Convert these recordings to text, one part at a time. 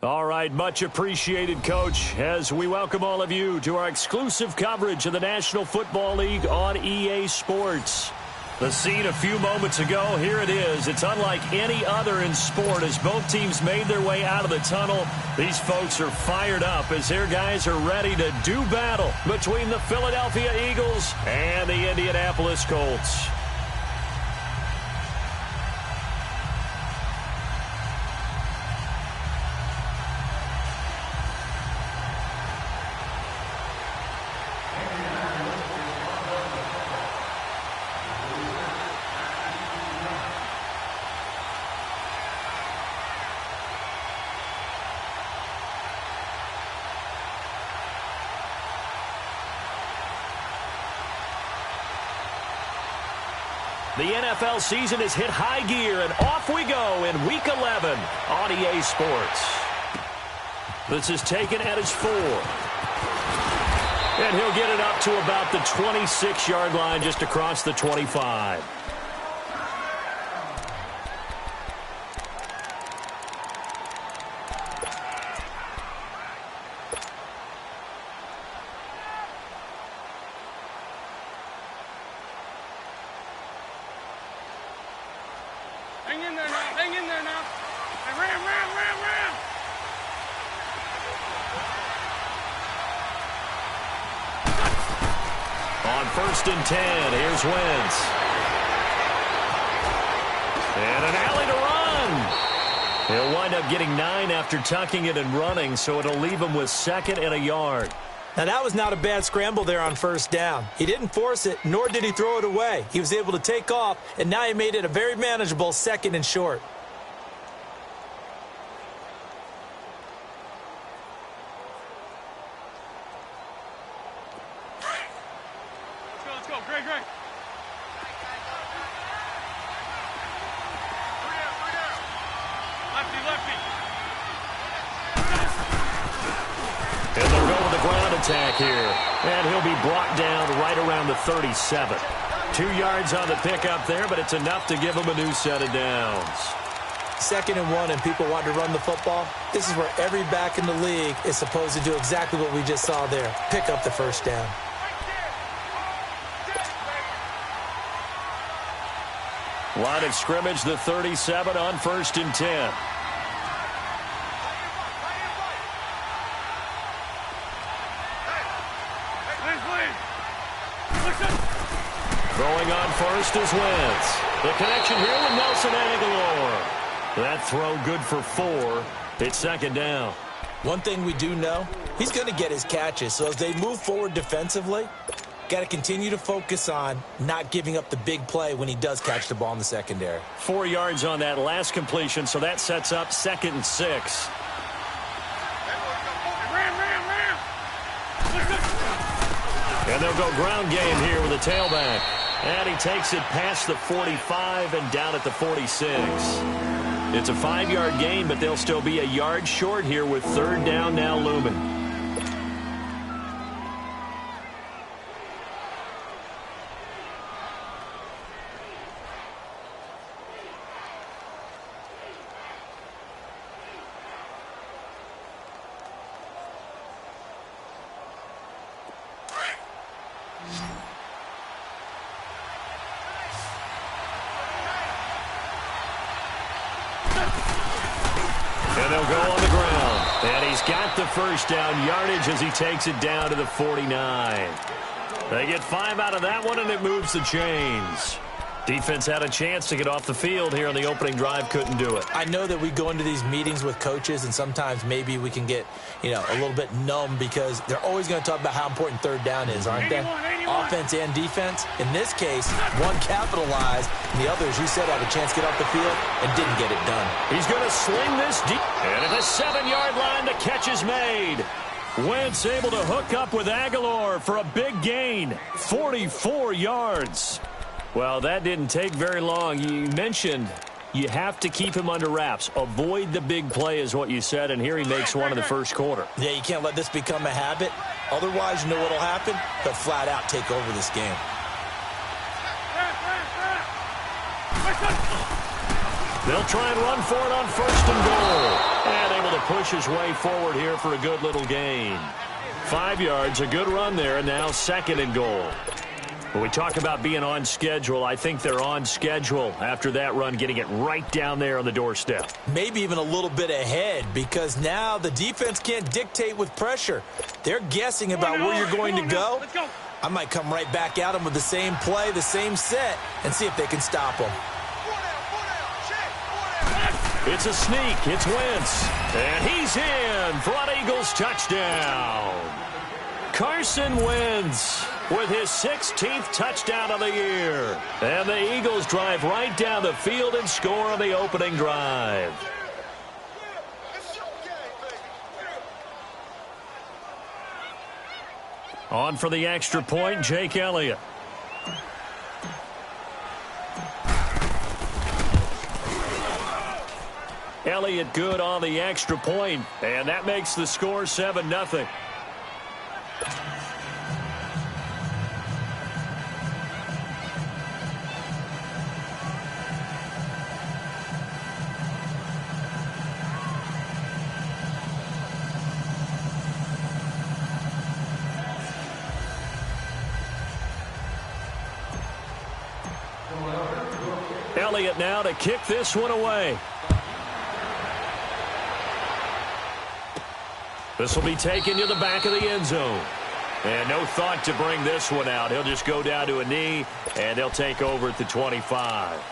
All right, much appreciated, Coach, as we welcome all of you to our exclusive coverage of the National Football League on EA Sports. The scene a few moments ago, here it is. It's unlike any other in sport as both teams made their way out of the tunnel. These folks are fired up as their guys are ready to do battle between the Philadelphia Eagles and the Indianapolis Colts. The NFL season has hit high gear, and off we go in Week 11 on EA Sports. This is taken at his 4. And he'll get it up to about the 26-yard line just across the 25. Hang in there now. Hang in there now. Hey, ram. On 1st and 10, here's Wentz. And an alley to run. He'll wind up getting 9 after tucking it and running, so it'll leave him with 2nd and a yard. Now, that was not a bad scramble there on 1st down. He didn't force it, nor did he throw it away. He was able to take off, and now he made it a very manageable 2nd and short. Let's go. Great. Lefty. And they'll go with the ground attack here. And he'll be brought down right around the 37. 2 yards on the pickup there, but it's enough to give him a new set of downs. 2nd and 1, and people want to run the football. This is where every back in the league is supposed to do exactly what we just saw there. Pick up the 1st down. Line of scrimmage, the 37 on 1st and 10. Throwing on 1st is Wentz. The connection here with Nelson Aguilar. That throw good for 4. It's 2nd down. One thing we do know, he's going to get his catches. So as they move forward defensively, got to continue to focus on not giving up the big play when he does catch the ball in the secondary. 4 yards on that last completion, so that sets up 2nd and 6. And they'll go ground game here with a tailback. And he takes it past the 45 and down at the 46. It's a 5-yard gain, but they'll still be a yard short here with 3rd down now looming. And they'll go on the ground. And he's got the 1st down yardage as he takes it down to the 49. They get 5 out of that one, and it moves the chains. Defense had a chance to get off the field here on the opening drive, couldn't do it. I know that we go into these meetings with coaches, and sometimes maybe we can get, a little bit numb because they're always going to talk about how important 3rd down is, aren't they? Offense and defense. In this case, one capitalized, and the others, you said, had a chance to get off the field and didn't get it done. He's going to sling this deep. And at the 7-yard line, the catch is made. Wentz able to hook up with Aguilar for a big gain. 44 yards. Well, that didn't take very long. You mentioned you have to keep him under wraps. Avoid the big play is what you said, and here he makes one in the 1st quarter. Yeah, you can't let this become a habit. Otherwise, you know what will happen? They'll flat out take over this game. 2 They'll try and run for it on 1st and goal. And able to push his way forward here for a good little gain. 5 yards, a good run there, and now 2nd and goal. When we talk about being on schedule, I think they're on schedule after that run, getting it right down there on the doorstep. Maybe even a little bit ahead, because now the defense can't dictate with pressure. They're guessing about where you're going to go. Let's go. I might come right back at them with the same play, the same set, and see if they can stop them. It's a sneak. It's Wentz. And he's in for an Eagles touchdown. Carson Wentz with his 16th touchdown of the year. And the Eagles drive right down the field and score on the opening drive. On for the extra point, Jake Elliott. Elliott good on the extra point, and that makes the score 7-0. Elliott now to kick this one away. This will be taken to the back of the end zone. And no thought to bring this one out. He'll just go down to a knee, and they'll take over at the 25.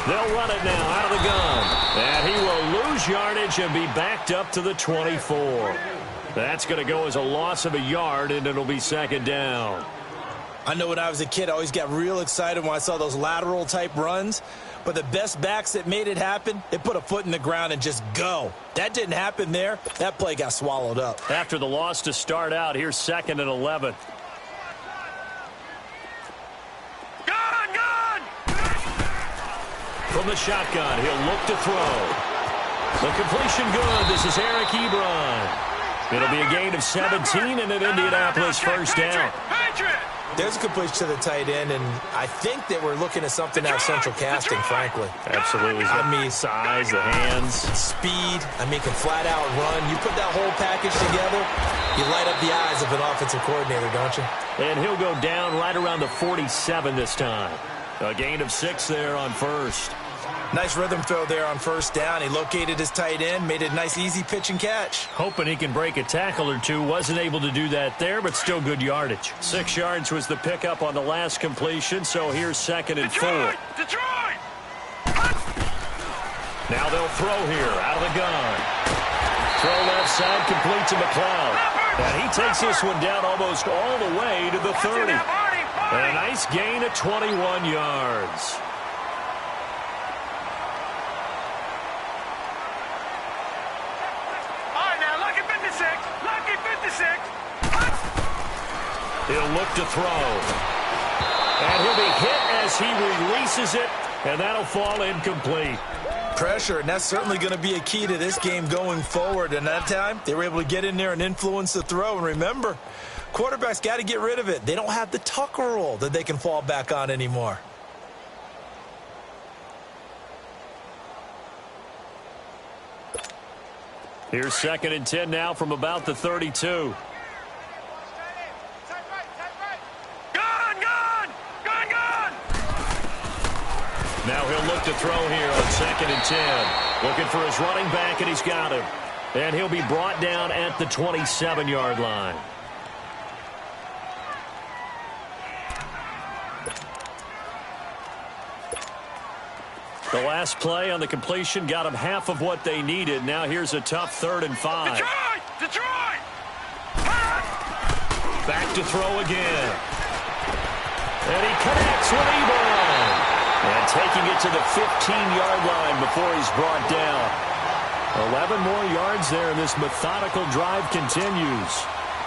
They'll run it now out of the gun. And he will lose yardage and be backed up to the 24. That's going to go as a loss of a yard, and it'll be 2nd down. I know when I was a kid, I always got real excited when I saw those lateral-type runs. But the best backs that made it happen, they put a foot in the ground and just go. That didn't happen there. That play got swallowed up. After the loss to start out, here's 2nd and 11. From the shotgun, he'll look to throw. The completion good. This is Eric Ebron. It'll be a gain of 17 and an Indianapolis 1st down. There's a completion to the tight end, and I think that we're looking at something out of central casting, frankly. Absolutely. I mean, size, the hands. Speed, can flat out run. You put that whole package together, you light up the eyes of an offensive coordinator, don't you? And he'll go down right around the 47 this time. A gain of 6 there on 1st. Nice rhythm throw there on 1st down. He located his tight end, made it a nice, easy pitch and catch. Hoping he can break a tackle or two. Wasn't able to do that there, but still good yardage. 6 yards was the pickup on the last completion, so here's 2nd and 4. Detroit! Now they'll throw here out of the gun. Throw left side, complete to McLeod. And he takes this one down almost all the way to the 30. And a nice gain of 21 yards. He'll look to throw. And he'll be hit as he releases it, and that'll fall incomplete. Pressure, and that's certainly going to be a key to this game going forward. And that time, they were able to get in there and influence the throw. And remember, quarterbacks got to get rid of it. They don't have the tucker roll that they can fall back on anymore. Here's 2nd and 10 now from about the 32. Now he'll look to throw here on 2nd and 10. Looking for his running back, and he's got him. And he'll be brought down at the 27-yard line. The last play on the completion got them half of what they needed. Now here's a tough 3rd and 5. Detroit! Back to throw again. And he connects with Ebron. And taking it to the 15-yard line before he's brought down. 11 more yards there, and this methodical drive continues.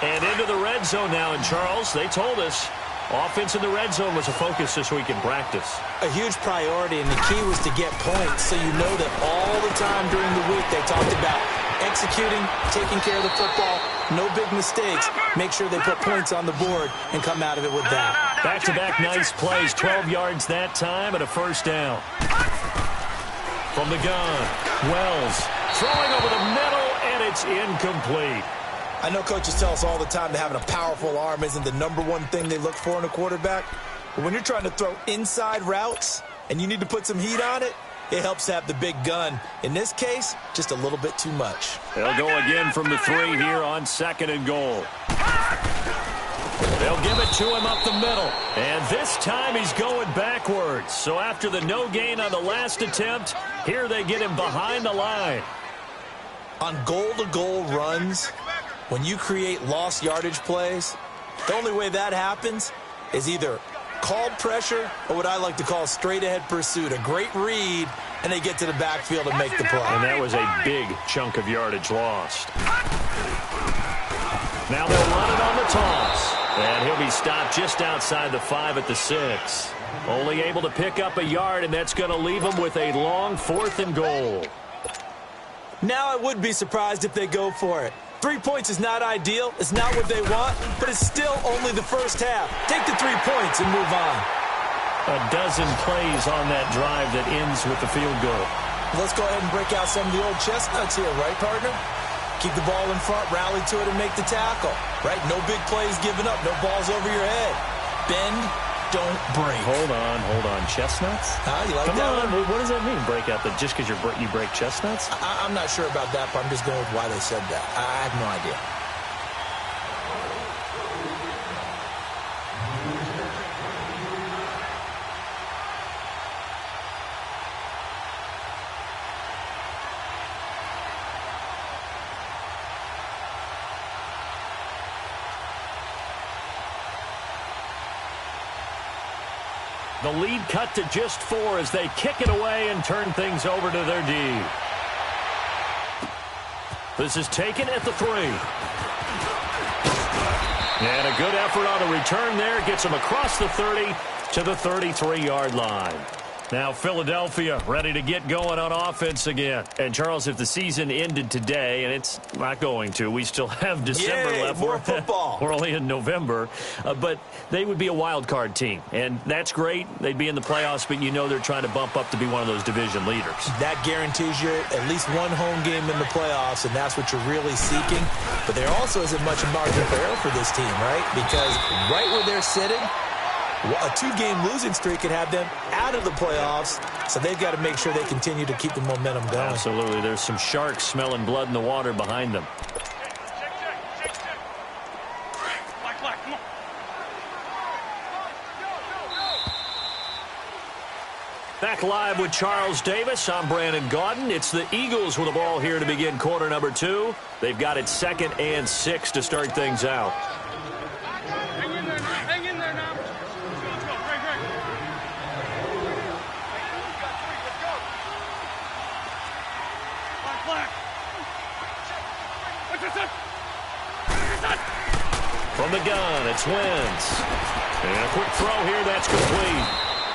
And into the red zone now. And, Charles, they told us offense in the red zone was a focus this week in practice. A huge priority, and the key was to get points. So you know that all the time during the week they talked about executing, taking care of the football, no big mistakes. Make sure they put points on the board and come out of it with that. Back-to-back nice plays, 12 yards that time and a first down. From the gun, Wells throwing over the middle, and it's incomplete. I know coaches tell us all the time that having a powerful arm isn't the #1 thing they look for in a quarterback. But when you're trying to throw inside routes and you need to put some heat on it, it helps to have the big gun. In this case, just a little bit too much. They'll go again from the 3 here on 2nd and goal. They'll give it to him up the middle. And this time he's going backwards. So after the no gain on the last attempt, here they get him behind the line. On goal-to-goal runs, when you create lost yardage plays, the only way that happens is either called pressure or what I like to call straight-ahead pursuit. A great read, and they get to the backfield and make the play. And that was a big chunk of yardage lost. Now they'll run it on the toss. And he'll be stopped just outside the 5 at the 6. Only able to pick up a yard, and that's going to leave him with a long 4th and goal. Now I would be surprised if they go for it. 3 points is not ideal. It's not what they want, but it's still only the first half. Take the 3 points and move on. A dozen plays on that drive that ends with the field goal. Let's go ahead and break out some of the old chestnuts here, right, partner? Keep the ball in front, rally to it, and make the tackle. Right? No big plays given up, no balls over your head. Bend, don't break. Hold on. Chestnuts? You like Come that on. one? What does that mean, break out? Just because you break chestnuts? I'm not sure about that, but I'm just going with why they said that. I have no idea. The lead cut to just 4 as they kick it away and turn things over to their D. This is taken at the 3. And a good effort on the return there. Gets him across the 30 to the 33-yard line. Now Philadelphia ready to get going on offense again. And, Charles, if the season ended today, and it's not going to, we still have December left. More football. We're only in November. But they would be a wild card team. And that's great. They'd be in the playoffs, but you know they're trying to bump up to be one of those division leaders. That guarantees you at least one home game in the playoffs, and that's what you're really seeking. But there also isn't much margin for error for this team, right? Because right where they're sitting, a 2-game losing streak could have them out of the playoffs, so they've got to make sure they continue to keep the momentum going. Absolutely. There's some sharks smelling blood in the water behind them. Come on. Back live with Charles Davis. I'm Brandon Gaudin. It's the Eagles with the ball here to begin quarter number 2. They've got it 2nd and 6 to start things out. Hang in there now. Let's go. Greg. Black. From the gun, it's Wentz. And a quick throw here, that's complete.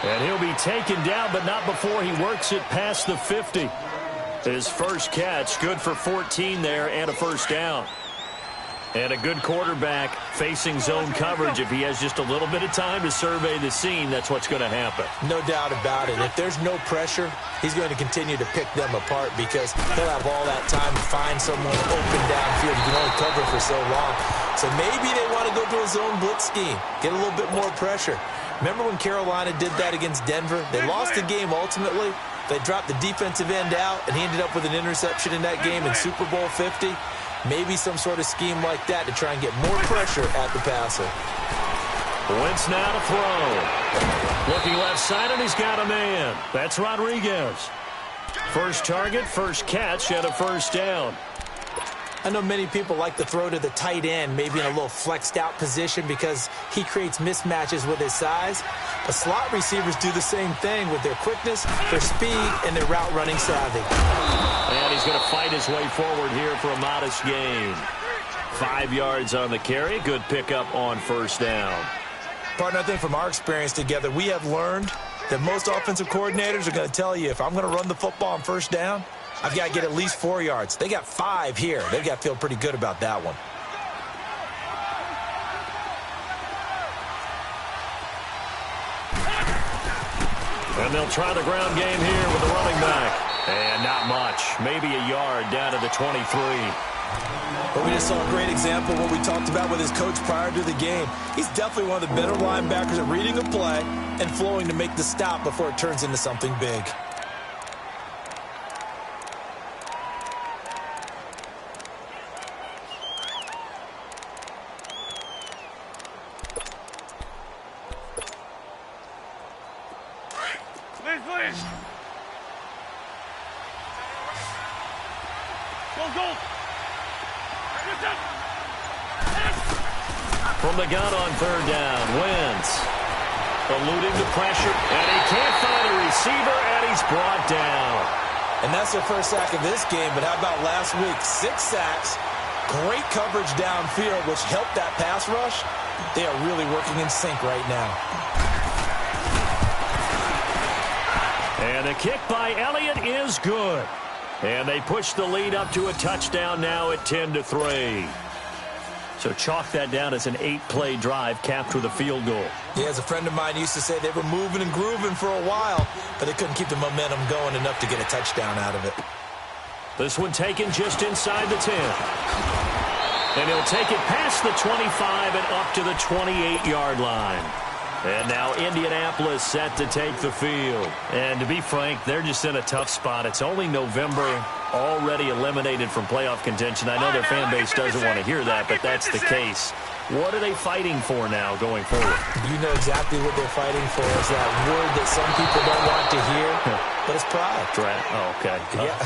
And he'll be taken down, but not before he works it past the 50. His first catch, good for 14 there and a first down. And a good quarterback facing zone coverage. If he has just a little bit of time to survey the scene, that's what's going to happen. No doubt about it. If there's no pressure, he's going to continue to pick them apart because he'll have all that time to find someone open downfield. You can only cover for so long. So maybe they want to go to a zone blitz scheme, get a little bit more pressure. Remember when Carolina did that against Denver? They lost the game ultimately. They dropped the defensive end out, and he ended up with an interception in that game in Super Bowl 50. Maybe some sort of scheme like that to try and get more pressure at the passer. Wentz now to throw. Looking left side, and he's got a man. That's Rodriguez. First target, first catch, and a first down. I know many people like to throw to the tight end, maybe in a little flexed out position because he creates mismatches with his size. But slot receivers do the same thing with their quickness, their speed, and their route running savvy. And he's going to fight his way forward here for a modest gain. 5 yards on the carry. Good pickup on first down. Partner, I think from our experience together, we have learned that most offensive coordinators are going to tell you, if I'm going to run the football on first down, I've got to get at least 4 yards. They got 5 here. They've got to feel pretty good about that one. And they'll try the ground game here with the running back. And not much. Maybe a yard down to the 23. But we just saw a great example of what we talked about with his coach prior to the game. He's definitely one of the better linebackers at reading a play and flowing to make the stop before it turns into something big. Please. Go. From the gun on third down, Wentz eluding the pressure, and he can't find a receiver, and he's brought down. And that's their first sack of this game, but how about last week? 6 sacks, great coverage downfield, which helped that pass rush. They are really working in sync right now. And a kick by Elliott is good. And they push the lead up to a touchdown now at 10-3. So chalk that down as an 8-play drive capped with a field goal. Yeah, as a friend of mine used to say, they were moving and grooving for a while, but they couldn't keep the momentum going enough to get a touchdown out of it. This one taken just inside the 10. And he'll take it past the 25 and up to the 28-yard line. And now Indianapolis set to take the field. And to be frank, they're just in a tough spot. It's only November, already eliminated from playoff contention. I know their fan base doesn't want to hear that, but that's the case. What are they fighting for now going forward? You know exactly what they're fighting for. Is that word that some people don't want to hear, but it's pride. Draft. Oh, okay. Yeah.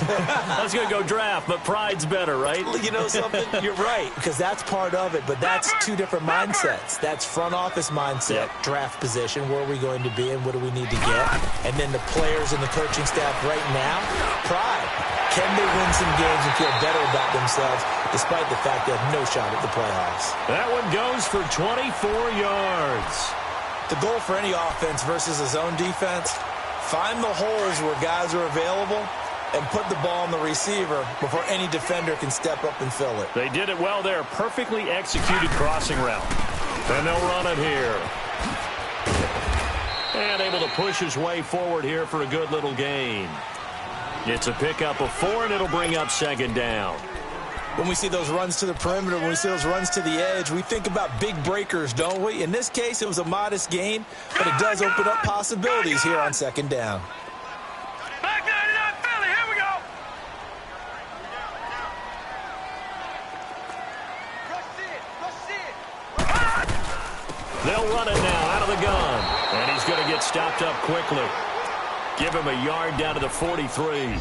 I was going to go draft, but pride's better, right? You know something? You're right, because that's part of it, but that's 2 different mindsets. That's front office mindset, draft position, where are we going to be and what do we need to get? And then the players and the coaching staff right now, pride. Can they win some games and feel better about themselves despite the fact they have no shot at the playoffs? That one goes for 24 yards. The goal for any offense versus a zone defense, find the holes where guys are available and put the ball on the receiver before any defender can step up and fill it. They did it well there. Perfectly executed crossing route. And they'll run it here. And able to push his way forward here for a good little gain. It's a pickup of 4, and it'll bring up second down. When we see those runs to the perimeter, when we see those runs to the edge, we think about big breakers, don't we? In this case, it was a modest gain, but it does open up possibilities here on second down. Back there to that Philly. Here we go. They'll run it now out of the gun. And he's going to get stopped up quickly. Give him a yard down to the 43.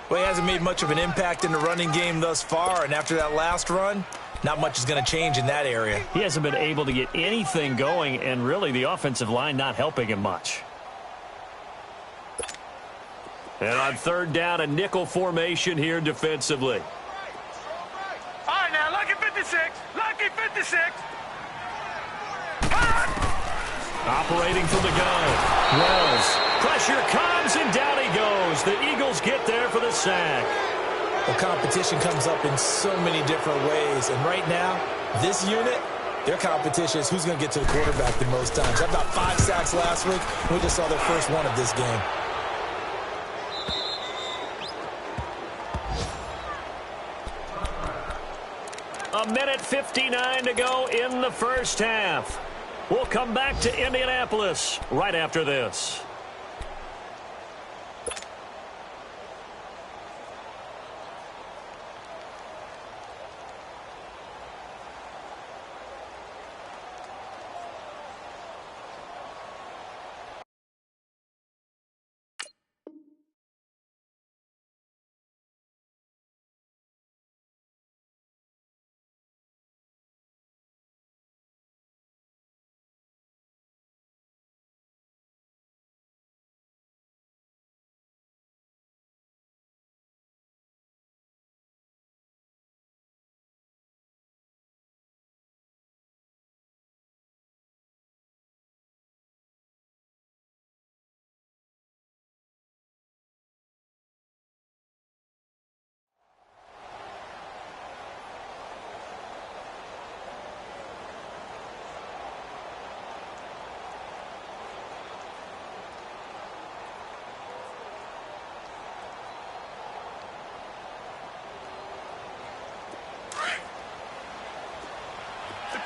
Well, he hasn't made much of an impact in the running game thus far, and after that last run, not much is going to change in that area. He hasn't been able to get anything going, and really the offensive line not helping him much. And on third down, a nickel formation here defensively. All right, now, lucky 56. Lucky 56. Operating from the gun. Wells. Pressure comes, and down he goes. The Eagles get there for the sack. The competition comes up in so many different ways. And right now, this unit, their competition is who's going to get to the quarterback the most times. About 5 sacks last week. We just saw their first one of this game. A minute 59 to go in the first half. We'll come back to Indianapolis right after this.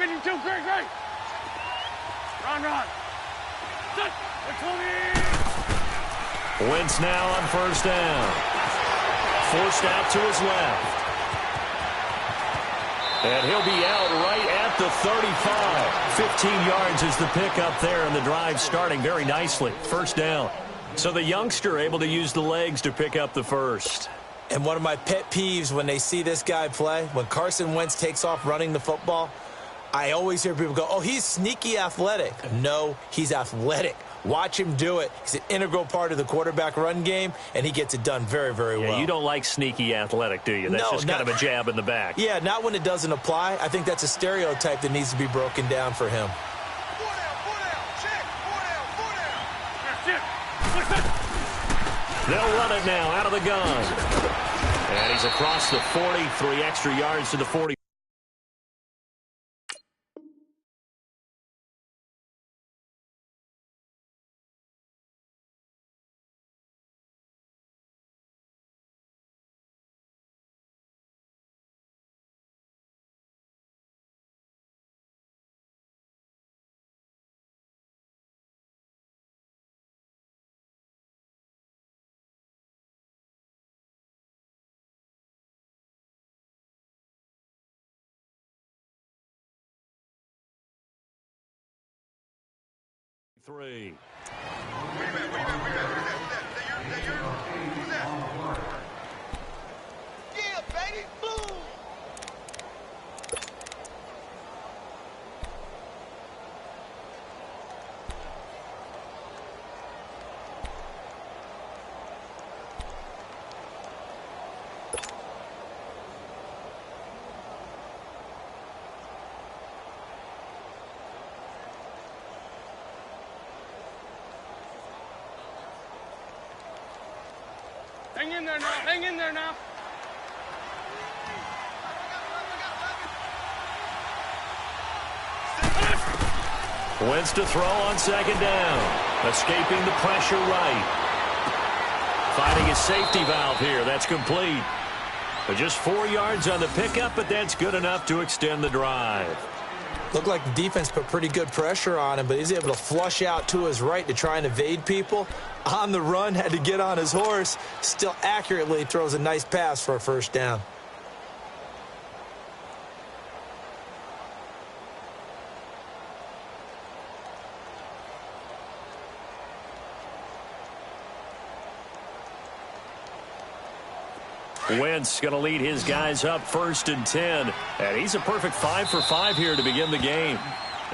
52, great. Run. Set. 20. Wentz now on first down. Forced out to his left. And he'll be out right at the 35. 15 yards is the pickup there, and the drive starting very nicely. First down. So the youngster able to use the legs to pick up the first. And one of my pet peeves when they see this guy play, when Carson Wentz takes off running the football, I always hear people go, oh, he's sneaky athletic. No, he's athletic. Watch him do it. He's an integral part of the quarterback run game, and he gets it done very, very well. You don't like sneaky athletic, do you? That's just kind of a jab in the back. Yeah, not when it doesn't apply. I think that's a stereotype that needs to be broken down for him. They'll run it now out of the gun. And he's across the 40, 3 extra yards to the 40. Three. Yeah, baby, boom. Hang in there now. Wentz to throw on second down. Escaping the pressure right. Finding his safety valve here. That's complete. Just 4 yards on the pickup, but that's good enough to extend the drive. Looked like the defense put pretty good pressure on him, but he's able to flush out to his right to try and evade people. On the run, had to get on his horse. Still accurately throws a nice pass for a first down. Wentz going to lead his guys up 1st and 10. And he's a perfect 5 for 5 here to begin the game.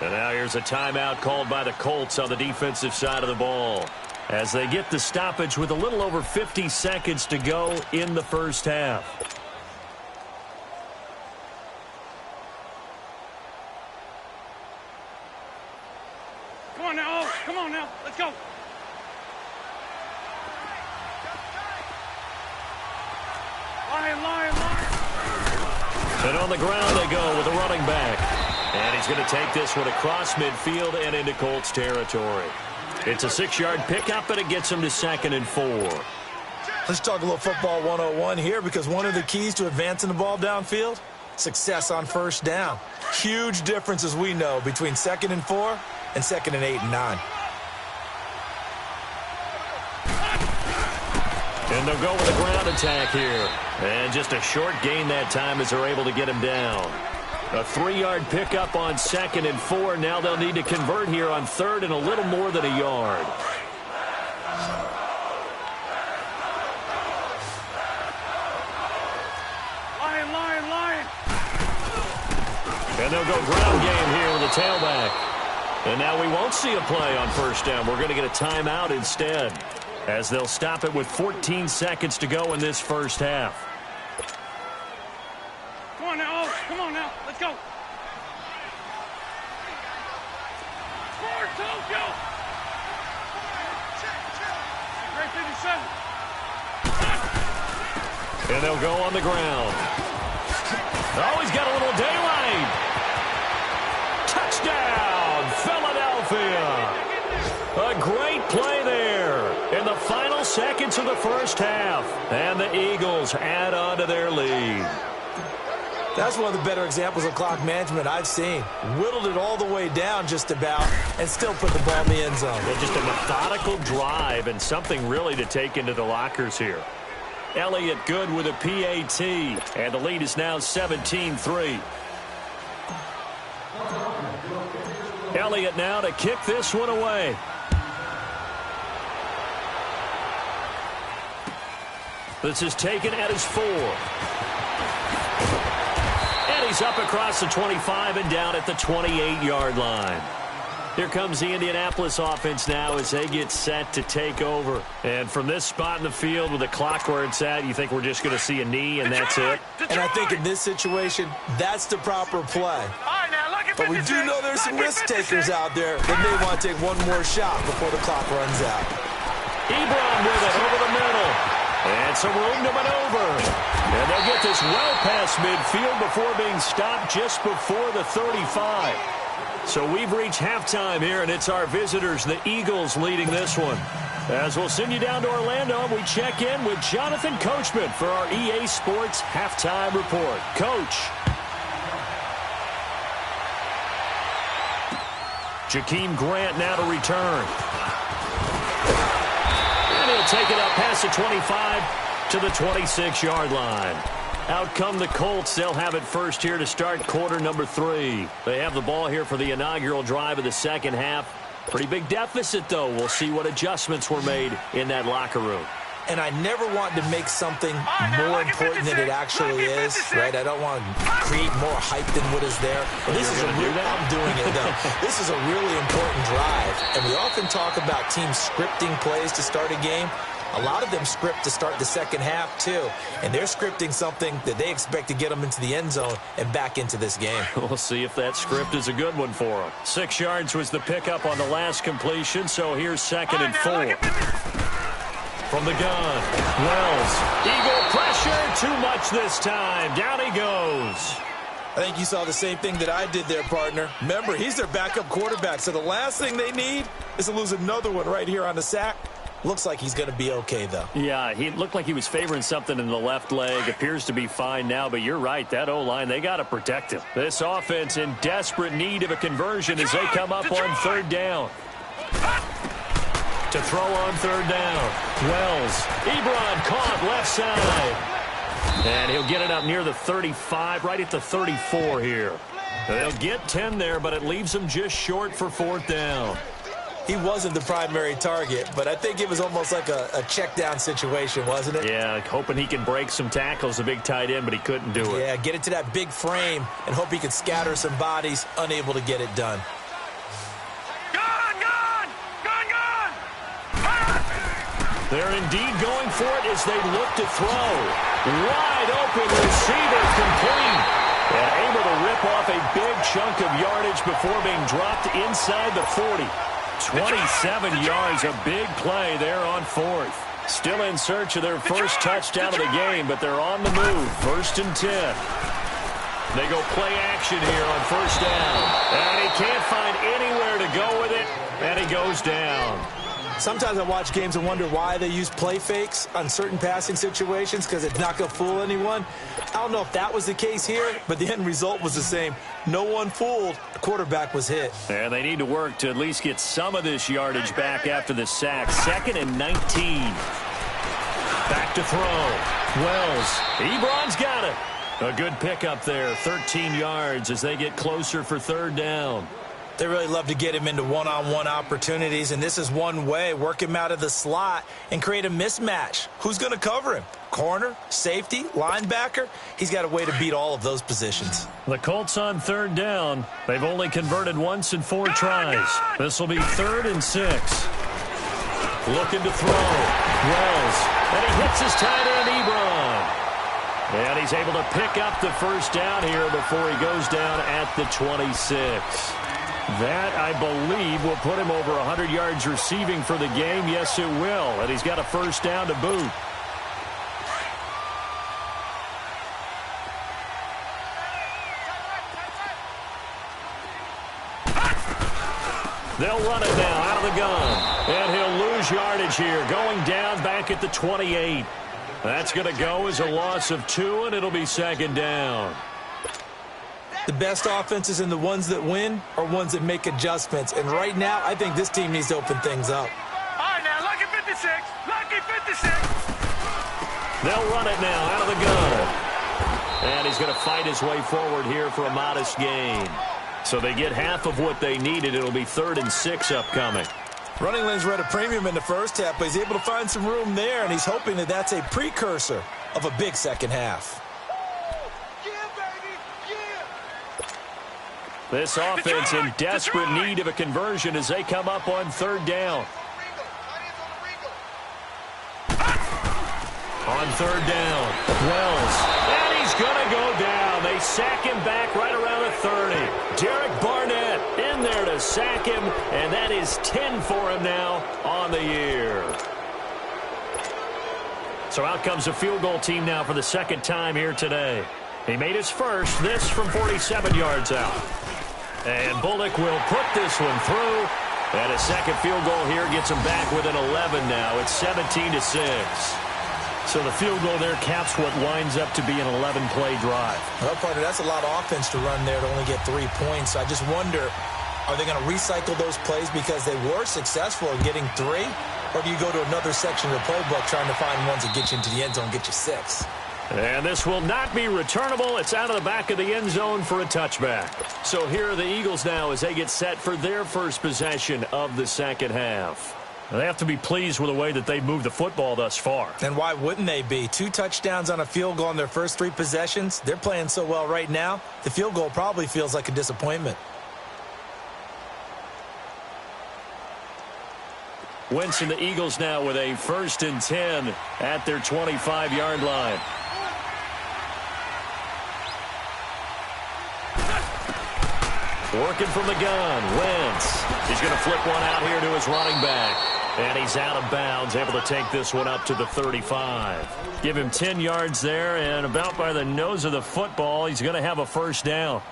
And now here's a timeout called by the Colts on the defensive side of the ball, as they get the stoppage with a little over 50 seconds to go in the first half. Come on now. Let's go. Lion. And on the ground they go with the running back. And he's going to take this one across midfield and into Colts territory. It's a 6-yard pickup, and it gets him to 2nd and 4. Let's talk a little football 101 here, because one of the keys to advancing the ball downfield, success on first down. Huge difference, as we know, between 2nd and 4 and 2nd and 8 and 9. And they'll go with a ground attack here. And just a short gain that time as they're able to get him down. A 3-yard pickup on 2nd and 4. Now they'll need to convert here on 3rd and a little more than a yard. Lion. And they'll go ground game here with a tailback. And now we won't see a play on first down. We're going to get a timeout instead, as they'll stop it with 14 seconds to go in this first half. Come on now. Let's go. Score, Tokyo. Great 57. And they'll go on the ground. Oh, he's got a little daylight. Touchdown, Philadelphia. A great play there in the final seconds of the first half. And the Eagles add on to their lead. That's one of the better examples of clock management I've seen. Whittled it all the way down just about and still put the ball in the end zone. Yeah, just a methodical drive and something really to take into the lockers here. Elliott good with a PAT, and the lead is now 17-3. Elliott now to kick this one away. This is taken at his 4. And he's up across the 25 and down at the 28-yard line. Here comes the Indianapolis offense now as they get set to take over. And from this spot in the field with the clock where it's at, you think we're just going to see a knee and that's it? And I think in this situation, that's the proper play. But we do know there's some risk takers out there that may want to take one more shot before the clock runs out. Ebron with it over the middle. And some room to maneuver. And they'll get this well past midfield before being stopped just before the 35. So we've reached halftime here, and it's our visitors, the Eagles, leading this one. As we'll send you down to Orlando, we check in with Jonathan Coachman for our EA Sports Halftime Report. Coach. Jakeem Grant now to return. And he'll take it up past the 25 to the 26-yard line. Out come the Colts. They'll have it first here to start quarter number 3. They have the ball here for the inaugural drive of the second half. Pretty big deficit, though. We'll see what adjustments were made in that locker room. And I never want to make something more important than it actually is, right? I don't want to create more hype than what is there. This is I'm doing it, though. This is a really important drive. And we often talk about teams scripting plays to start a game. A lot of them script to start the second half, too. And they're scripting something that they expect to get them into the end zone and back into this game. We'll see if that script is a good one for them. 6 yards was the pickup on the last completion, so here's 2nd and 4. From the gun, Wells. Eagle pressure, too much this time. Down he goes. I think you saw the same thing that I did there, partner. Remember, he's their backup quarterback, so the last thing they need is to lose another one right here on the sack. Looks like he's going to be okay, though. Yeah, he looked like he was favoring something in the left leg. Appears to be fine now, but you're right. That O-line, they got to protect him. This offense in desperate need of a conversion as they come up on 3rd down. To throw on 3rd down. Wells. Ebron caught left side. And he'll get it up near the 35, right at the 34 here. They'll get 10 there, but it leaves them just short for 4th down. He wasn't the primary target, but I think it was almost like a check down situation, wasn't it? Yeah, hoping he can break some tackles, a big tight end, but he couldn't do it. Yeah, get it to that big frame and hope he can scatter some bodies, unable to get it done. They're indeed going for it as they look to throw. Wide open receiver complete. And able to rip off a big chunk of yardage before being dropped inside the 40. 27 yards, a big play there on 4th. Still in search of their first touchdown of the game, but they're on the move. 1st and 10. They go play action here on 1st down. And he can't find anywhere to go with it, and he goes down. Sometimes I watch games and wonder why they use play fakes on certain passing situations because it's not going to fool anyone. I don't know if that was the case here, but the end result was the same. No one fooled. The quarterback was hit. And they need to work to at least get some of this yardage back after the sack. 2nd and 19. Back to throw. Wells. Ebron's got it. A good pickup there. 13 yards as they get closer for 3rd down. They really love to get him into one-on-one opportunities, and this is one way. Work him out of the slot and create a mismatch. Who's going to cover him? Corner, safety, linebacker? He's got a way to beat all of those positions. The Colts on 3rd down. They've only converted once in 4 tries. This will be 3rd and 6. Looking to throw. Wells. And he hits his tight end, Ebron. And he's able to pick up the 1st down here before he goes down at the 26. That, I believe, will put him over 100 yards receiving for the game. Yes, it will. And he's got a 1st down to boot. They'll run it now out of the gun. And he'll lose yardage here. Going down back at the 28. That's going to go as a loss of 2, and it'll be 2nd down. The best offenses and the ones that win are ones that make adjustments. And right now, I think this team needs to open things up. All right, now, lucky 56. Lucky 56. They'll run it now out of the gun. And he's going to fight his way forward here for a modest gain. So they get half of what they needed. It'll be 3rd and 6 upcoming. Running lanes were at a premium in the first half, but he's able to find some room there, and he's hoping that that's a precursor of a big second half. This offense in desperate need of a conversion as they come up on 3rd down. On 3rd down, Wells, and he's going to go down. They sack him back right around the 30. Derek Barnett in there to sack him, and that is 10 for him now on the year. So out comes the field goal team now for the 2nd time here today. He made his first, this from 47 yards out. And Bullock will put this one through. And a 2nd field goal here gets him back within 11 now. It's 17-6. So the field goal there caps what winds up to be an 11-play drive. Well, partner, that's a lot of offense to run there to only get 3 points. I just wonder, are they going to recycle those plays because they were successful in getting 3? Or do you go to another section of the playbook trying to find ones that get you into the end zone and get you 6? And this will not be returnable. It's out of the back of the end zone for a touchback. So here are the Eagles now as they get set for their first possession of the second half. They have to be pleased with the way that they've moved the football thus far. And why wouldn't they be? 2 touchdowns on a field goal in their first 3 possessions. They're playing so well right now, the field goal probably feels like a disappointment. Wentz and the Eagles now with a 1st and 10 at their 25-yard line. Working from the gun, Wentz. He's going to flip one out here to his running back. And he's out of bounds, able to take this one up to the 35. Give him 10 yards there, and about by the nose of the football, he's going to have a 1st down.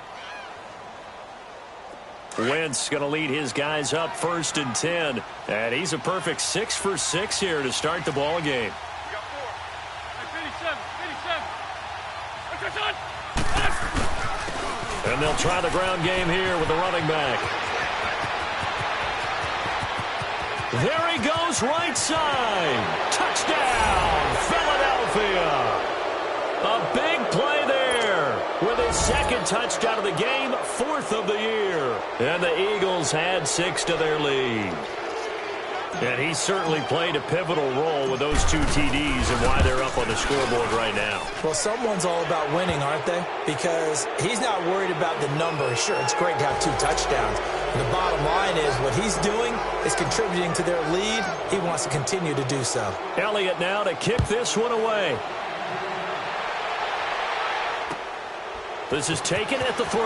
Wentz going to lead his guys up 1st and 10. And he's a perfect 6 for 6 here to start the ball game. And they'll try the ground game here with the running back. There he goes, right side. Touchdown, Philadelphia. A big play there with his 2nd touchdown of the game, 4th of the year. And the Eagles had 6 to their lead. And he certainly played a pivotal role with those 2 TDs and why they're up on the scoreboard right now. Well, someone's all about winning, aren't they? Because he's not worried about the number. Sure, it's great to have 2 touchdowns. The bottom line is what he's doing is contributing to their lead. He wants to continue to do so. Elliott now to kick this one away. This is taken at the 3.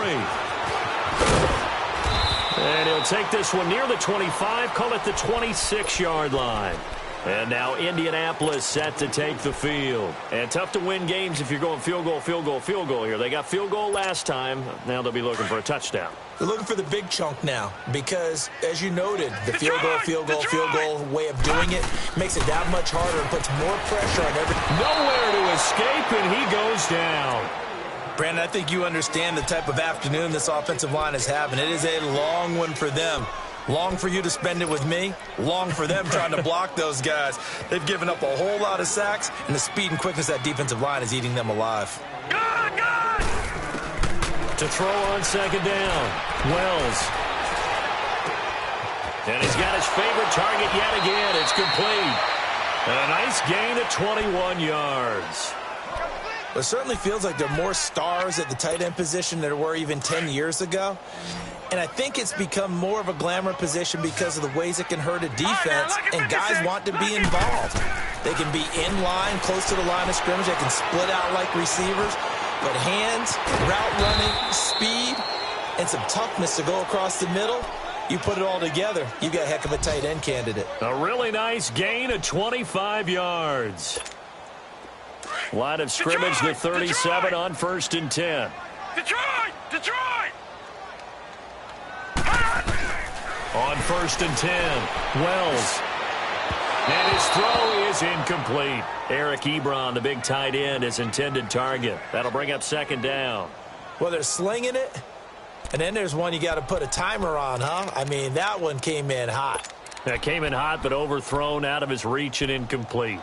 And he'll take this one near the 25, call it the 26-yard line. And now Indianapolis set to take the field. And tough to win games if you're going field goal, field goal, field goal here. They got field goal last time. Now they'll be looking for a touchdown. They're looking for the big chunk now because, as you noted, the field goal way of doing it makes it that much harder and puts more pressure on every... Nowhere to escape, and he goes down. Brandon, I think you understand the type of afternoon this offensive line is having. It is a long one for them. Long for you to spend it with me. Long for them trying to block those guys. They've given up a whole lot of sacks, and the speed and quickness of that defensive line is eating them alive. Good! To throw on 2nd down, Wells. And he's got his favorite target yet again. It's complete. And a nice gain of 21 yards. It certainly feels like there are more stars at the tight end position than there were even 10 years ago. And I think it's become more of a glamour position because of the ways it can hurt a defense, and guys want to be involved. They can be in line, close to the line of scrimmage. They can split out like receivers. But hands, route running, speed, and some toughness to go across the middle, you put it all together, you got a heck of a tight end candidate. A really nice gain of 25 yards. Line of scrimmage, the 37 on 1st and 10. Detroit! On 1st and 10, Wells. And his throw is incomplete. Eric Ebron, the big tight end, his intended target. That'll bring up 2nd down. Well, they're slinging it, and then there's one you got to put a timer on, huh? I mean, that one came in hot. That came in hot, but overthrown, out of his reach, and incomplete.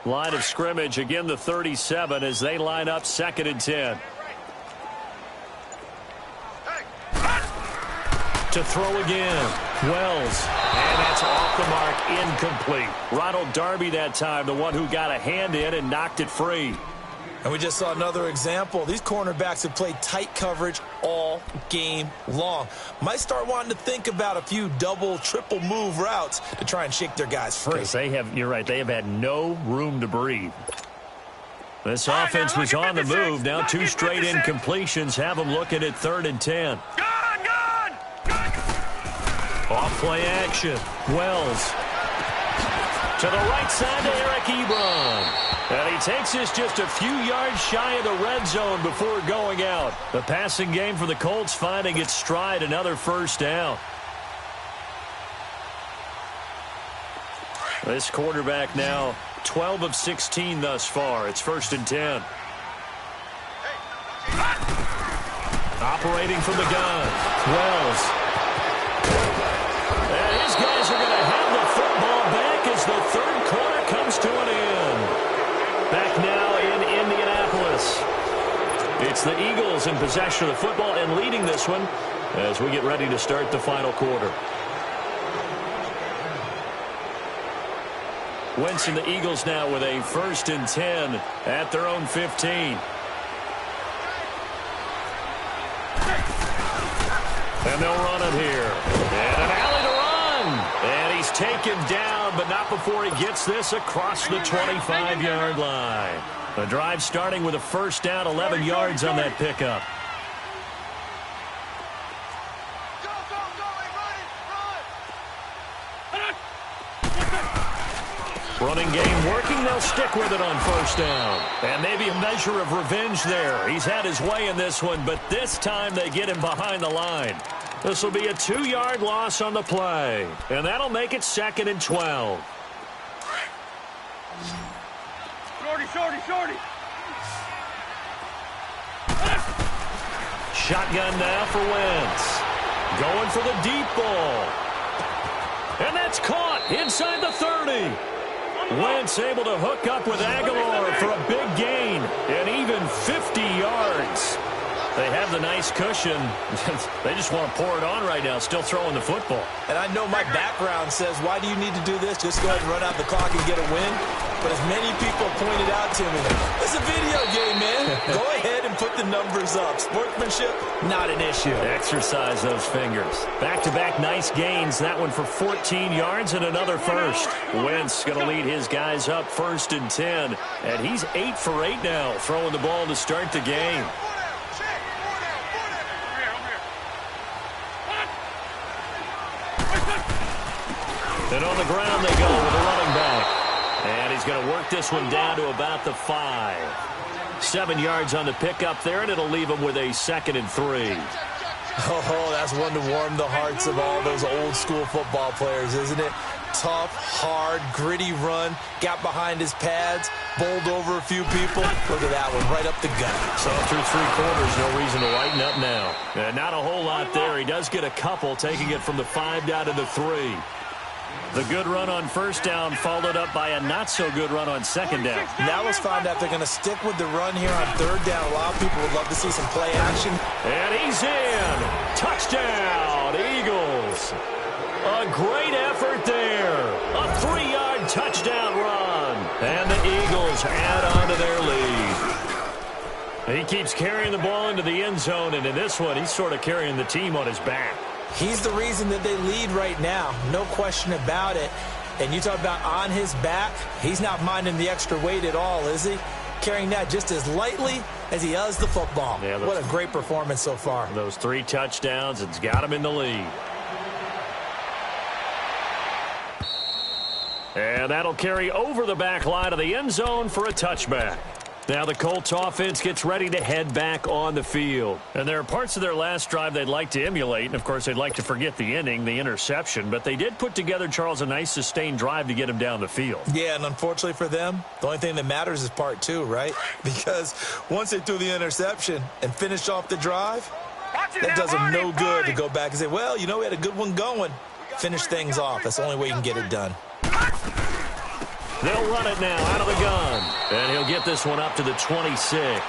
Line of scrimmage, again the 37 as they line up 2nd and 10. To throw again. Wells. And that's off the mark, incomplete. Ronald Darby that time, the one who got a hand in and knocked it free. And we just saw another example. These cornerbacks have played tight coverage all game long. Might start wanting to think about a few double, triple move routes to try and shake their guys free. You're right, they have had no room to breathe. This offense was on the move. Now 2 straight incompletions have them looking at 3rd and 10. Off play action. Wells. To the right side to Eric Ebron. And he takes us just a few yards shy of the red zone before going out. The passing game for the Colts finding its stride, another 1st down. This quarterback now 12 of 16 thus far. It's 1st and 10. Operating from the gun. Wells. And his guys are going to have the football back as the 3rd quarter comes to an end. Back now in Indianapolis. It's the Eagles in possession of the football and leading this one as we get ready to start the final quarter. Wentz and the Eagles now with a 1st and 10 at their own 15. And they'll run it here. And an alley to run. And he's taken down, but not before he gets this across the 25-yard line. The drive starting with a 1st down, 11 yards on that pickup. Running game working. They'll stick with it on 1st down. And maybe a measure of revenge there. He's had his way in this one, but this time they get him behind the line. This will be a 2-yard loss on the play. And that'll make it 2nd and 12. Shorty. Shotgun now for Wentz. Going for the deep ball. And that's caught inside the 30. Wentz able to hook up with Aguilar for a big gain. And even 50 yards. They have the nice cushion. They just want to pour it on right now, still throwing the football. And I know my background says, why do you need to do this? Just go ahead and run out the clock and get a win. But as many people pointed out to me, it's a video game, man. Go ahead and put the numbers up. Sportsmanship, not an issue. Exercise those fingers. Back-to-back nice gains. That one for 14 yards and another 1st. Wentz going to lead his guys up 1st and 10. And he's 8 for 8 now, throwing the ball to start the game. And on the ground they go with a running back. And he's going to work this one down to about the 5. 7 yards on the pickup there, and it'll leave him with a 2nd and 3. Oh, that's one to warm the hearts of all those old-school football players, isn't it? Tough, hard, gritty run. Got behind his pads, bowled over a few people. Look at that one, right up the gut. So through 3 quarters, no reason to lighten up now. And not a whole lot there. He does get a couple, taking it from the 5 down to the 3. The good run on 1st down followed up by a not-so-good run on 2nd down. Now let's find out they're going to stick with the run here on 3rd down. A lot of people would love to see some play action. And he's in. Touchdown, Eagles. A great effort there. A 3-yard touchdown run. And the Eagles add on to their lead. He keeps carrying the ball into the end zone, and in this one, he's sort of carrying the team on his back. He's the reason that they lead right now. No question about it. And you talk about on his back, he's not minding the extra weight at all, is he? Carrying that just as lightly as he does the football. Yeah, what a great performance so far. Those 3 touchdowns, it's got him in the lead. And that'll carry over the back line of the end zone for a touchback. Now the Colts offense gets ready to head back on the field. And there are parts of their last drive they'd like to emulate. And, of course, they'd like to forget the inning, the interception. But they did put together, Charles, a nice sustained drive to get him down the field. Yeah, and unfortunately for them, the only thing that matters is part two, right? Because once they threw the interception and finished off the drive, that does them no good to go back and say, well, you know, we had a good one going. Finish things off. That's the only way you can get it done. They'll run it now out of the gun. And he'll get this one up to the 26.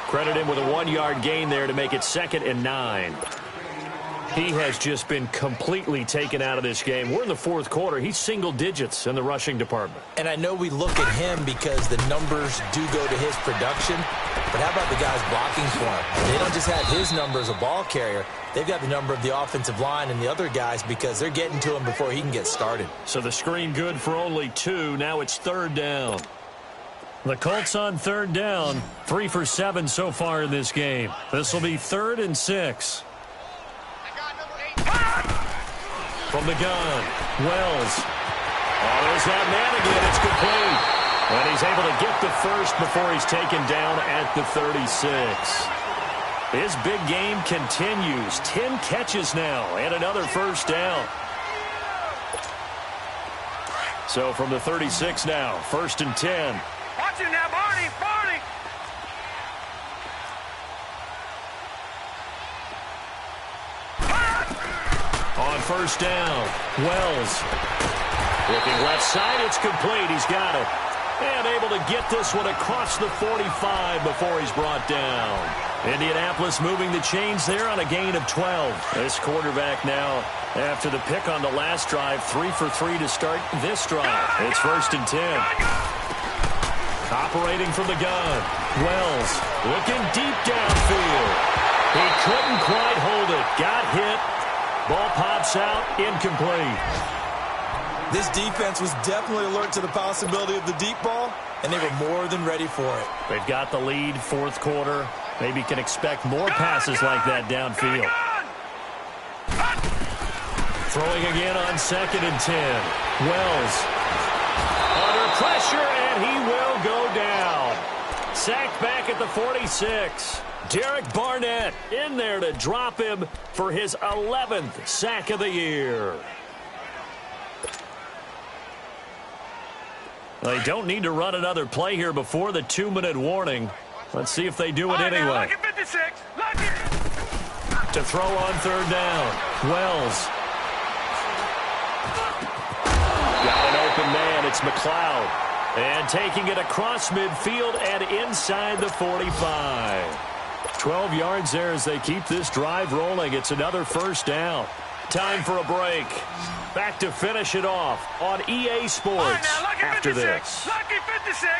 Credit him with a 1-yard gain there to make it 2nd and 9. He has just been completely taken out of this game. We're in the fourth quarter. He's single digits in the rushing department. And I know we look at him because the numbers do go to his production. But how about the guys blocking for him? They don't just have his number as a ball carrier. They've got the number of the offensive line and the other guys because they're getting to him before he can get started. So the screen good for only 2. Now it's 3rd down. The Colts on 3rd down. 3 for 7 so far in this game. This will be 3rd and 6. From the gun, Wells. Oh, there's that man again. It's complete. And he's able to get the first before he's taken down at the 36. His big game continues. 10 catches now and another first down. So from the 36 now, 1st and 10. Watch him now, Barney, Barney. On 1st down, Wells. Looking left side, it's complete. He's got it. And able to get this one across the 45 before he's brought down. Indianapolis moving the chains there on a gain of 12. This quarterback now, after the pick on the last drive, 3 for 3 to start this drive. It's 1st and 10. Operating from the gun, Wells looking deep downfield. He couldn't quite hold it. Got hit. Ball pops out, incomplete. This defense was definitely alert to the possibility of the deep ball, and they were more than ready for it. They've got the lead, 4th quarter. Maybe can expect more passes like that downfield. Throwing again on 2nd and 10. Wells under pressure, and he will go down. Sacked back at the 46. Derek Barnett in there to drop him for his 11th sack of the year. They don't need to run another play here before the 2-minute warning. Let's see if they do it anyway. Lucky 56. Lucky. To throw on 3rd down. Wells. Got an open man. It's McLeod. And taking it across midfield and inside the 45. 12 yards there as they keep this drive rolling. It's another 1st down. Time for a break. Back to finish it off on EA Sports after this. Lucky 56.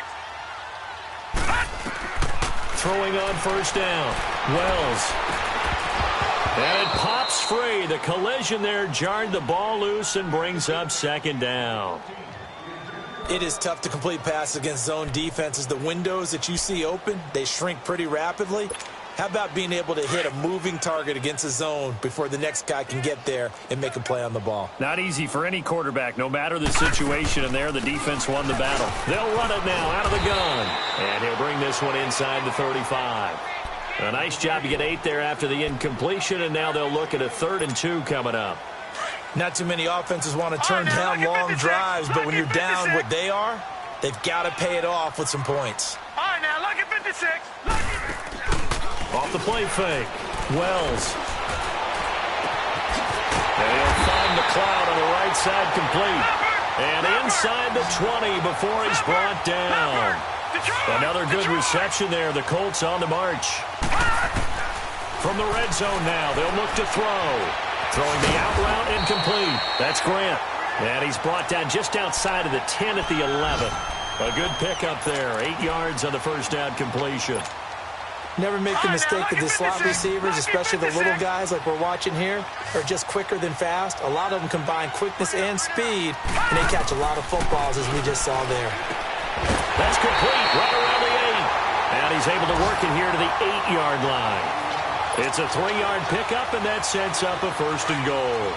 Throwing on 1st down. Wells. And it pops free. The collision there jarred the ball loose and brings up 2nd down. It is tough to complete passes against zone defenses. The windows that you see open, they shrink pretty rapidly. How about being able to hit a moving target against a zone before the next guy can get there and make a play on the ball? Not easy for any quarterback, no matter the situation, and there the defense won the battle. They'll run it now out of the gun, and he'll bring this one inside the 35. A nice job to get 8 there after the incompletion, and now they'll look at a 3rd and 2 coming up. Not too many offenses want to turn down long drives, but when you're down what they are, they've got to pay it off with some points. All right, now, lucky 56. Lucky. Off the play fake. Wells. And he'll find McLeod on the right side complete. And inside the 20 before he's brought down. Another good reception there. The Colts on the march. From the red zone now, they'll look to throw. Throwing the out route incomplete. That's Grant. And he's brought down just outside of the 10 at the 11. A good pickup there. 8 yards on the 1st down completion. Never make the mistake that the slot receivers, especially the little guys like we're watching here, are just quicker than fast. A lot of them combine quickness and speed, and they catch a lot of footballs, as we just saw there. That's complete, right around the 8. And he's able to work it here to the 8-yard line. It's a 3-yard pickup, and that sets up a 1st and goal.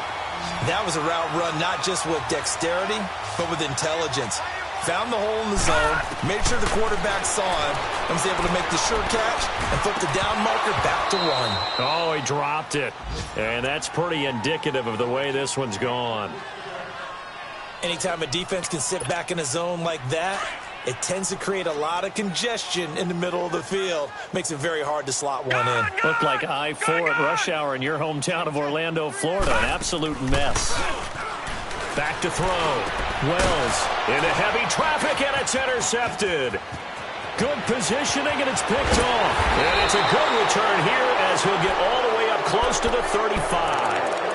That was a route run not just with dexterity, but with intelligence. found the hole in the zone, made sure the quarterback saw him, and was able to make the sure catch and flip the down marker back to 1. Oh, he dropped it. And that's pretty indicative of the way this one's gone. Anytime a defense can sit back in a zone like that, it tends to create a lot of congestion in the middle of the field. Makes it very hard to slot one in. Looked like I-4 at rush hour in your hometown of Orlando, Florida. An absolute mess. Back to throw. Wells into heavy traffic, and it's intercepted. Good positioning, and it's picked off. And it's a good return here as he'll get all the way up close to the 35.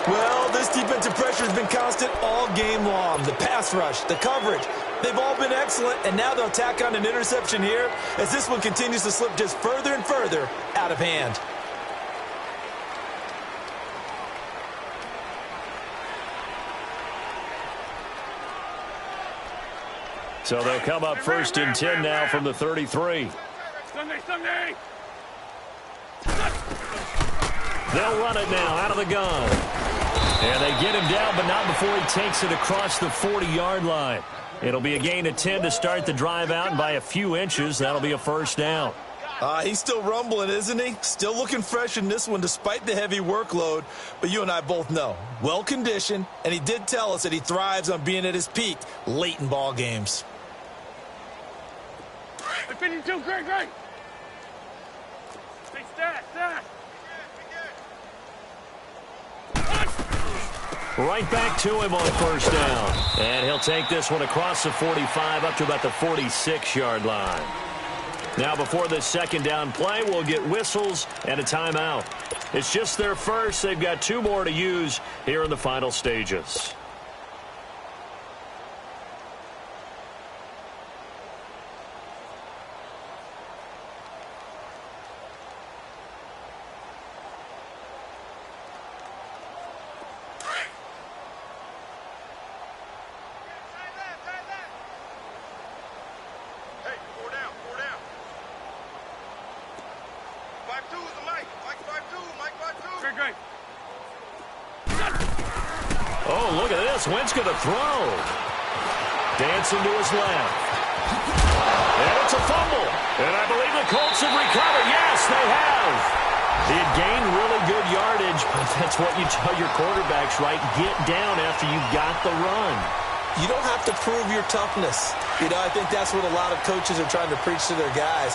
Well, this defensive pressure has been constant all game long. The pass rush, the coverage, they've all been excellent, and now they'll tack on an interception here as this one continues to slip just further and further out of hand. So they'll come up first and 10 now from the 33. Sunday. They'll run it now out of the gun. And they get him down, but not before he takes it across the 40-yard line. It'll be a gain of 10 to start the drive out, and by a few inches, that'll be a first down. He's still rumbling, isn't he? Still looking fresh in this one despite the heavy workload. But you and I both know, well-conditioned, and he did tell us that he thrives on being at his peak late in ball games. 52, great. Stay stacked. Right back to him on first down. And he'll take this one across the 45 up to about the 46-yard line. Now before this second down play, we'll get whistles and a timeout. It's just their first. They've got 2 more to use here in the final stages. Oh, look at this. Wentz going to throw. Dancing to his left. And it's a fumble. And I believe the Colts have recovered. Yes, they have. He had gained really good yardage, but that's what you tell your quarterbacks, right? Get down after you got the run. You don't have to prove your toughness. I think that's what a lot of coaches are trying to preach to their guys.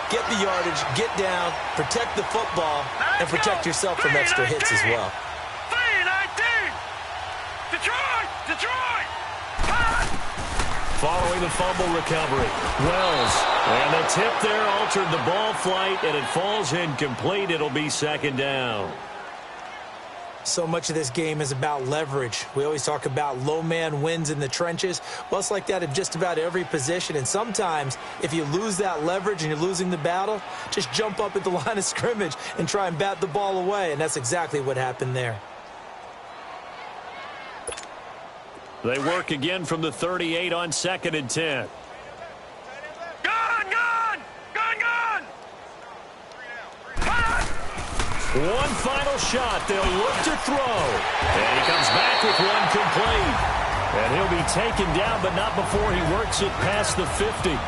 Get the yardage, get down, protect the football, and protect yourself from extra hits as well. Detroit! Following the fumble recovery, Wells. And the tip there altered the ball flight, and it falls incomplete. It'll be second down. So much of this game is about leverage. We always talk about low man wins in the trenches. Well, it's like that in just about every position. And sometimes, if you lose that leverage and you're losing the battle, just jump up at the line of scrimmage and try and bat the ball away. And that's exactly what happened there. They work again from the 38 on second and 10. Gun! One final shot. They'll look to throw. And he comes back with one complete. And he'll be taken down, but not before he works it past the 50.